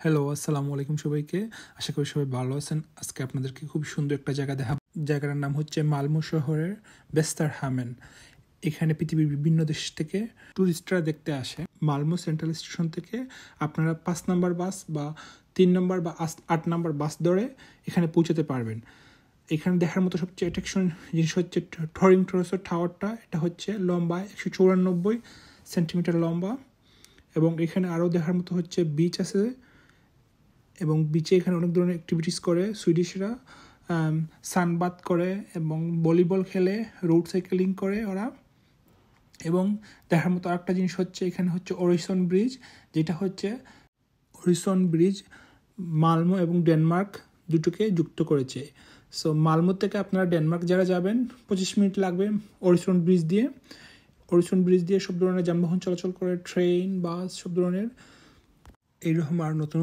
Hello, আসসালামু আলাইকুম সবাইকে। আশা করি সবাই ভালো আছেন। আজকে আপনাদেরকে খুব সুন্দর একটা জায়গা দেখাবো। জায়গাটার নাম হচ্ছে মালমো শহরের বেস্তারহামেন। এখানে পৃথিবীর বিভিন্ন দেশ থেকে টুরিস্টরা দেখতে আসে। মালমো সেন্ট্রাল স্টেশন থেকে আপনারা 5 নম্বর বাস বা 3 নম্বর বা 8 নম্বর বাস ধরে এখানে পৌঁছাতে পারবেন। এখানে দেখার মতো সবচেয়ে অ্যাট্রাকশন জিনিস হচ্ছে টরিং ট্রসের টাওয়ারটা। এটা হচ্ছে লম্বা 194 সেন্টিমিটার লম্বা, এবং এখানে আরও দেখার মতো হচ্ছে বিচ আছে, এবং বিচে এখানে অনেক ধরনের অ্যাক্টিভিটিস করে সুইডিশরা। সানবাথ করে এবং ভলিবল খেলে, রোড সাইকেলিং করে ওরা। এবং দেখার মতো আরেকটা জিনিস হচ্ছে এখানে হচ্ছে অরিসন ব্রিজ, যেটা হচ্ছে অরিসন ব্রিজ মালমো এবং ডেনমার্ক দুটোকে যুক্ত করেছে। সো মালমো থেকে আপনারা ডেনমার্ক যারা যাবেন 25 মিনিট লাগবে অরিসন ব্রিজ দিয়ে। অরিসন ব্রিজ দিয়ে সব ধরনের যানবাহন চলাচল করে, ট্রেন, বাস, সব ধরনের। এইরকম আর নতুন